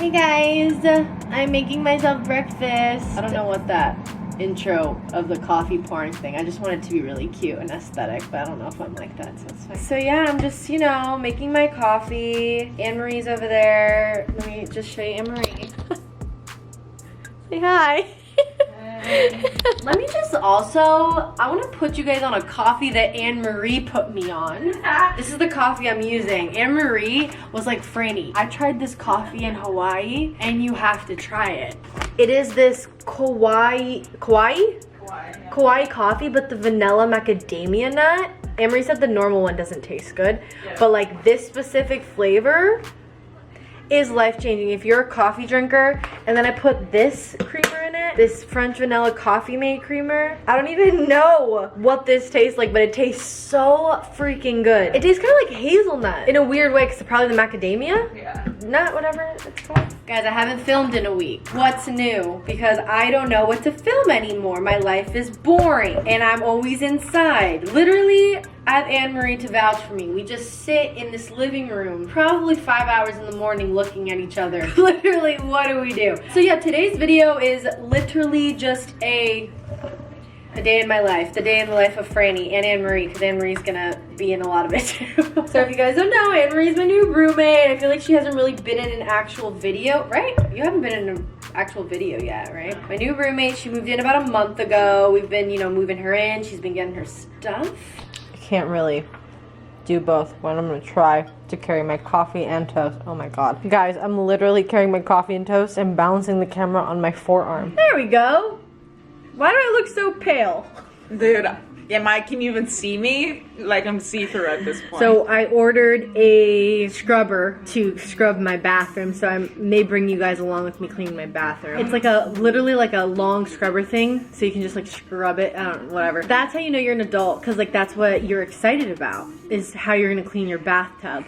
Hey guys, I'm making myself breakfast. I don't know what that intro of the coffee pouring thing. I just want it to be really cute and aesthetic, but I don't know if I'm like that, so it's fine. So yeah, I'm just, you know, making my coffee. Anne-Marie's over there. Let me just show you Anne-Marie. Say hi. Let me just also, I want to put you guys on a coffee that Anne-Marie put me on. This is the coffee I'm using. Anne-Marie was like, Franny, I tried this coffee in Hawaii and you have to try it. It is this Kauai coffee, but the vanilla macadamia nut. Anne-Marie said the normal one doesn't taste good, but like this specific flavor is life-changing. If you're a coffee drinker, and then I put this creamer in it, this French vanilla coffee mate creamer. I don't even know what this tastes like, but it tastes so freaking good. It tastes kind of like hazelnut in a weird way, because probably the macadamia nut, whatever it's called. Guys, I haven't filmed in a week. What's new? Because I don't know what to film anymore. My life is boring, and I'm always inside. Literally, I have Anne-Marie to vouch for me. We just sit in this living room, probably 5 hours in the morning looking at each other. Literally, what do we do? So yeah, today's video is literally just a day in my life. The day in the life of Franny and Anne-Marie, because Anne-Marie's gonna be in a lot of it too. So if you guys don't know, Anne-Marie's my new roommate. I feel like she hasn't really been in an actual video, right? You haven't been in an actual video yet, right? My new roommate, she moved in about a month ago. We've been, you know, moving her in. She's been getting her stuff. Can't really do both, but I'm gonna try to carry my coffee and toast. Oh my god. Guys, I'm literally carrying my coffee and toast and balancing the camera on my forearm. There we go. Why do I look so pale? Dude, can you even see me? Like, I'm see-through at this point. So I ordered a scrubber to scrub my bathroom, so I may bring you guys along with me cleaning my bathroom. It's like literally like a long scrubber thing, so you can just like scrub it, I don't know, whatever. That's how you know you're an adult, because like that's what you're excited about, is how you're gonna clean your bathtub.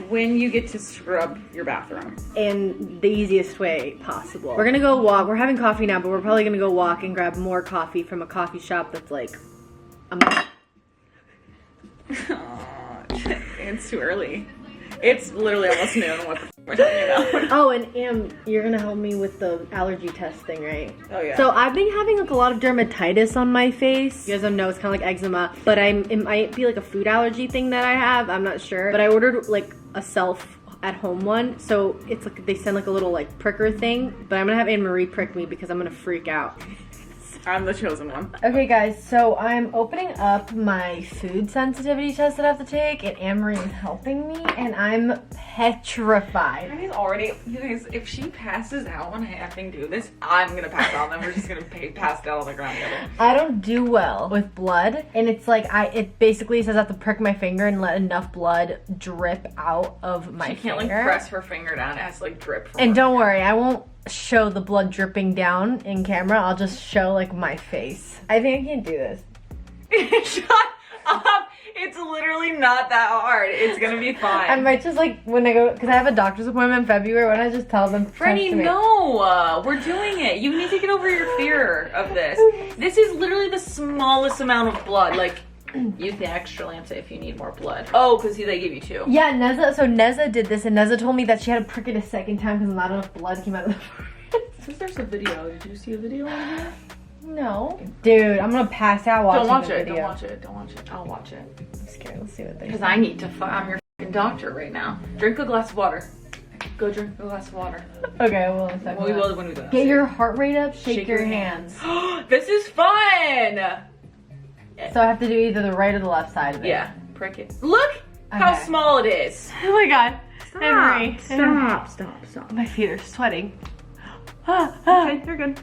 When you get to scrub your bathroom. In the easiest way possible. We're gonna go walk. We're having coffee now, but we're probably gonna go walk and grab more coffee from a coffee shop that's like It's too early. It's literally almost noon. What the f we're talking about? Oh, and you're gonna help me with the allergy test thing, right? Oh yeah. So I've been having like a lot of dermatitis on my face. You guys don't know, it's kind of like eczema, but it might be like a food allergy thing that I have. I'm not sure. But I ordered like a self-at-home one, so it's like they send like a little like pricker thing. But I'm gonna have Anne-Marie prick me because I'm gonna freak out. I'm the chosen one. Okay guys, so I'm opening up my food sensitivity test that I have to take, and Anne-Marie is helping me, and I'm petrified. I mean, already, you guys, if she passes out when I effing do this, I'm gonna pass out, and then we're just gonna pass out on the ground together. I don't do well with blood, and it's like, it basically says I have to prick my finger and let enough blood drip out of my finger. She can't like press her finger down, it has to like drip from And don't worry, I won't show the blood dripping down in camera. I'll just show like my face. I think I can do this. Shut up! It's literally not that hard. It's gonna be fine. I might just like, when I go, because I have a doctor's appointment in February, when I just tell them, Franny, no! We're doing it. You need to get over your fear of this. This is literally the smallest amount of blood. Like, use the extra Lancet if you need more blood. Oh, because they give you two. Yeah, Neza did this, and Neza told me that she had to prick it a second time because not enough blood came out of the Since there's a video, did you see a video on here? No. Dude, I'm gonna pass out watching the video. Don't watch it, don't watch it. I'll watch it. I'm scared, let's see what they say. Because I need to, I'm your f***ing doctor right now. Drink a glass of water. Go drink a glass of water. Okay, well, in a second. We will when we go. Get your heart rate up, shake your hands. This is fun! So I have to do either the right or the left side of it. Yeah, prick it. Look how small it is. Oh my god. Stop. Anne-Marie. Stop. My feet are sweating. Okay, you're good.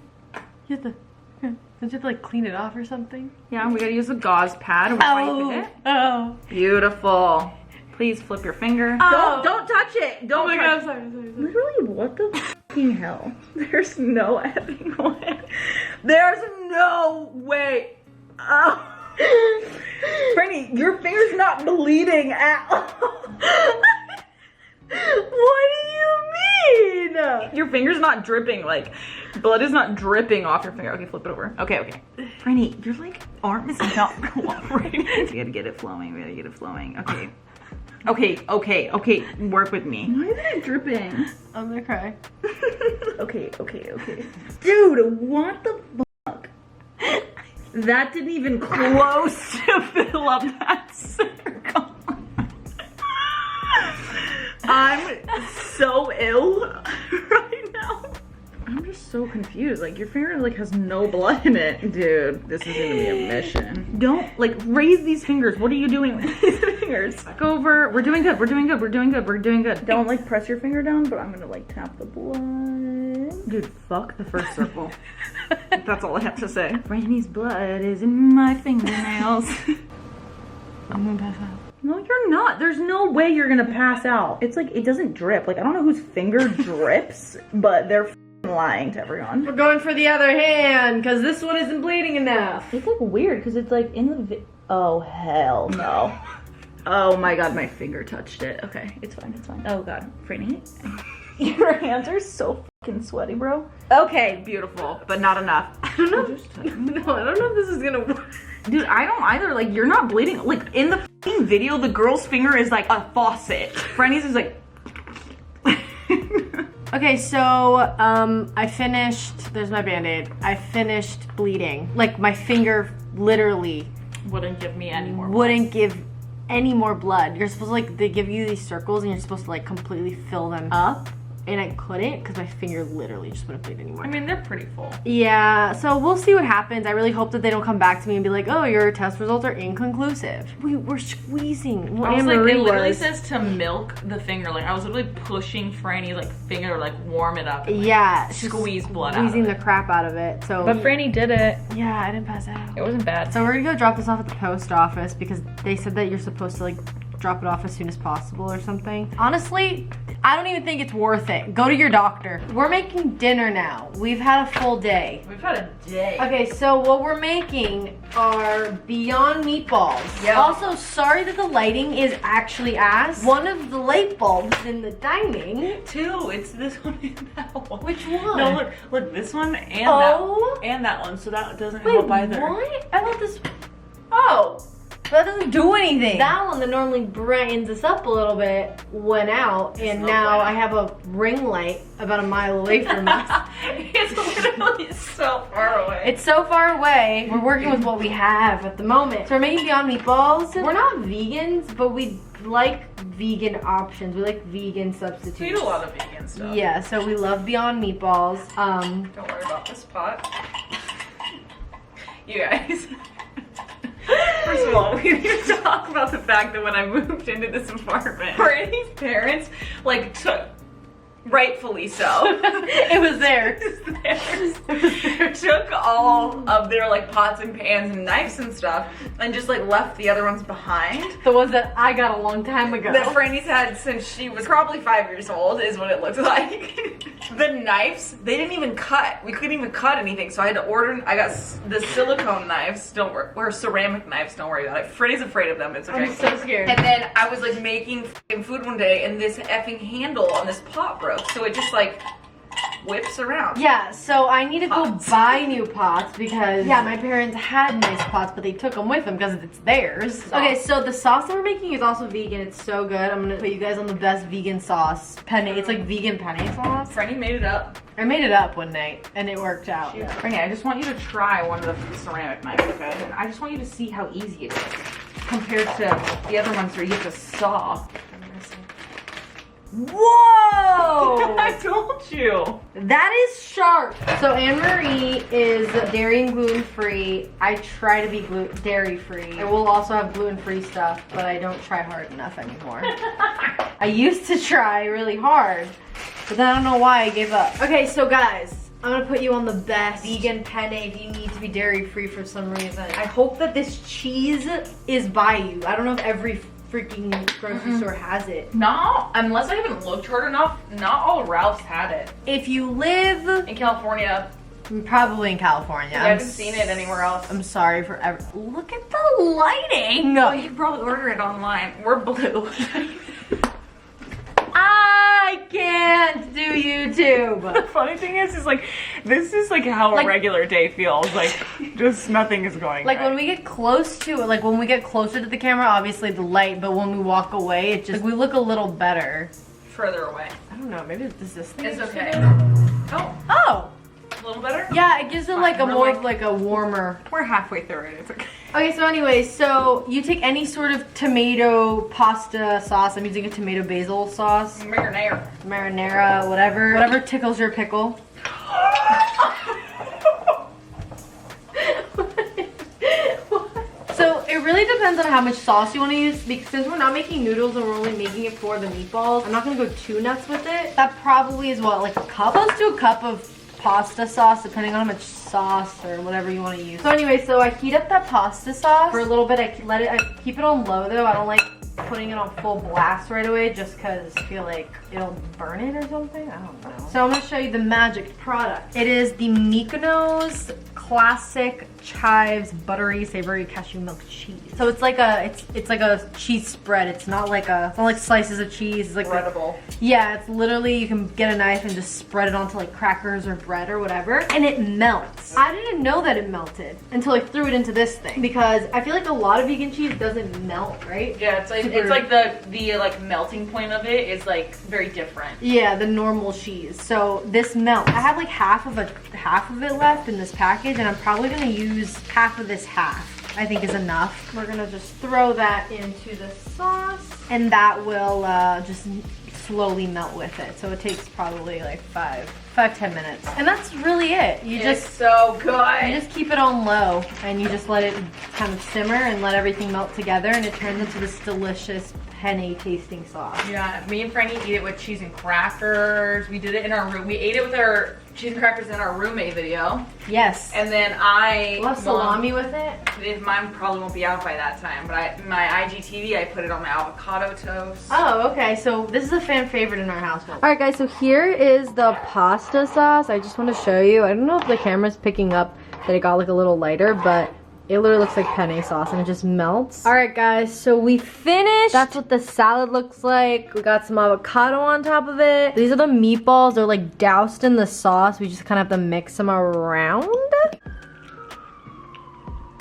You have to, don't you have to like clean it off or something? Yeah, we gotta use a gauze pad and wipe it. Oh. Beautiful. Please flip your finger. Oh. Don't touch it. Don't Oh my touch god, sorry. Literally, what the f***ing hell? There's no effing way. There's no way. Oh. Franny, your finger's not bleeding at all. What do you mean? Your finger's not dripping, like, blood is not dripping off your finger. Okay, flip it over. Okay. Franny, your, like, arm is not cooperating. We gotta get it flowing, Okay. Okay, work with me. Why is it dripping? I'm gonna cry. Okay. Dude, what the fuck? That didn't even close to fill up that circle. I'm so ill right now. I'm just so confused. Like, your finger like has no blood in it. Dude, this is gonna be a mission. Don't like raise these fingers. What are you doing with these fingers? Back over. We're doing good. Don't like press your finger down, but I'm gonna like tap the blood. Dude, fuck the first circle. That's all I have to say. Franny's blood is in my fingernails. I'm gonna pass out. No, you're not. There's no way you're gonna pass out. It's like, it doesn't drip. Like, I don't know whose finger drips, but they're lying to everyone. We're going for the other hand because this one isn't bleeding enough. It's like weird because it's like in the oh hell no. Oh my god, my finger touched it. Okay, it's fine. Oh god, Franny, your hands are so fucking sweaty, bro. Okay, beautiful, but not enough. I don't know. No, I don't know if this is gonna work. Dude, I don't either. Like, you're not bleeding. Like, in the fucking video, the girl's finger is like a faucet. Franny's is like. Okay, so I finished, there's my Band-Aid. I finished bleeding. Like, my finger literally Wouldn't give me any more wouldn't give any more blood. You're supposed to, like, they give you these circles and you're supposed to, like, completely fill them up. And I couldn't because my finger literally just wouldn't bleed anymore. I mean, they're pretty full. Yeah, so we'll see what happens. I really hope that they don't come back to me and be like, oh, your test results are inconclusive. We're squeezing. I was like, it literally says to milk the finger. Like, I was literally pushing Franny's like finger to like warm it up. And, like, yeah, squeeze blood out. Squeezing the crap out of it. So, But Franny did it. yeah, I didn't pass out. It wasn't bad. So we're gonna go drop this off at the post office because they said that you're supposed to like drop it off as soon as possible or something. Honestly, I don't even think it's worth it. Go to your doctor. We're making dinner now. We've had a full day. We've had a day. Okay, so what we're making are Beyond Meatballs. Yep. Also, sorry that the lighting is actually ass. One of the light bulbs in the dining. Two. It's this one and that one. Which one? No, look, this one and that one. So that doesn't Wait, help either. what? I thought this. Oh. That doesn't do anything. That one that normally brightens us up a little bit went out, and now I have a ring light about a mile away from us. It's literally so far away. It's so far away. We're working with what we have at the moment. So we're making Beyond Meatballs. We're not vegans, but we like vegan options. We like vegan substitutes. We eat a lot of vegan stuff. Yeah, so we love Beyond Meatballs. Don't worry about this pot. You guys. First of all, we need to talk about the fact that when I moved into this apartment, Franny's parents, like, took, rightfully so. It was theirs. Took all of their, like, pots and pans and knives and stuff and just, like, left the other ones behind. The ones that I got a long time ago. That Franny's had since she was probably 5 years old is what it looked like. The knives, they didn't even cut. We couldn't even cut anything, so I had to order. I got the silicone knives, don't worry, or ceramic knives, don't worry about it. Franny's afraid of them, it's okay. I'm so scared. And then I was like making food one day and this effing handle on this pot broke, so it just like whips around. Yeah, so I need to go buy new pots because, yeah, my parents had nice pots, but they took them with them because it's theirs. Okay, so the sauce that we're making is also vegan. It's so good. I'm gonna put you guys on the best vegan sauce. Penne. It's like vegan penne sauce. Franny made it up. I made it up one night and it worked out. Yeah. Franny, I just want you to try one of the ceramic knives, okay? And I just want you to see how easy it is compared to the other ones where you have to saw. Whoa! I told you. That is sharp. So Anne-Marie is dairy and gluten-free. I try to be dairy-free. I will also have gluten-free stuff, but I don't try hard enough anymore. I used to try really hard, but then I don't know why I gave up. Okay, so guys, I'm gonna put you on the best vegan penne if you need to be dairy-free for some reason. I hope that this cheese is by you. I don't know if every freaking grocery store has it. No, unless I haven't looked hard enough, not all Ralphs had it. If you live in California, probably in California. I haven't seen it anywhere else. I'm sorry for look at the lighting. Oh, you probably order it online. We're blue. I can't do YouTube. The funny thing is like, this is like how a regular day feels. Like, Just nothing is going Like right. when we get close to it, like when we get closer to the camera, obviously the light, but when we walk away, it just, like, we look a little better. Further away. I don't know, maybe it's this thing. It's okay. Oh, Oh! a little better? Yeah, it gives it like a We're more like- of like a warmer. We're halfway through it. It's okay. Okay, so anyways, so you take any sort of tomato pasta sauce. I'm using a tomato basil sauce. Marinara. Marinara, whatever tickles your pickle. So it really depends on how much sauce you want to use, because since we're not making noodles and we're only making it for the meatballs, I'm not gonna go too nuts with it. That probably is what, like a cup? Close to a cup of pasta sauce, depending on how much sauce or whatever you want to use. So anyway, so I heat up that pasta sauce for a little bit. I keep it on low though. I don't like putting it on full blast right away just because I feel like it'll burn it or something. I don't know. So I'm gonna show you the magic product. It is the Mykonos Classic Chives Buttery Savory Cashew Milk Cheese. So it's like a it's like a cheese spread. It's not like slices of cheese. It's like Spreadable. yeah, it's literally, you can get a knife and just spread it onto like crackers or bread or whatever, and it melts. I didn't know that it melted until I threw it into this thing, because I feel like a lot of vegan cheese doesn't melt, right? Yeah, it's like the like melting point of it is like very different. Yeah, the normal cheese. So this melts. I have like half of it left in this package, and I'm probably gonna use half of this half. I think is enough. We're gonna just throw that into the sauce, and that will just slowly melt with it. So it takes probably like 5-10 minutes, and that's really it. It's so good. You just keep it on low, and you just let it kind of simmer and let everything melt together, and it turns into this delicious penne tasting sauce. Yeah, me and Franny eat it with cheese and crackers. We did it in our room. We ate it with our cheese and crackers in our roommate video. Yes. And then Love salami with it. Mine probably won't be out by that time, but my IGTV, I put it on my avocado toast. Oh, okay. So this is a fan favorite in our household. All right, guys. So here is the pasta sauce. I just want to show you. I don't know if the camera's picking up that it got like a little lighter, but it literally looks like penne sauce, and it just melts. All right, guys. So we finished. That's what the salad looks like. We got some avocado on top of it. These are the meatballs. They're like doused in the sauce. We just kind of have to mix them around.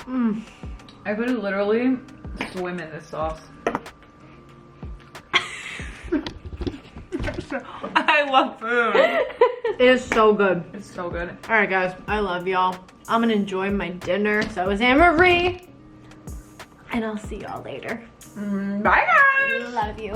I could literally swim in this sauce. I love food. It is so good. It's so good. All right, guys. I love y'all. I'm gonna enjoy my dinner. So is Anne-Marie. And I'll see y'all later. Bye, guys. Love you.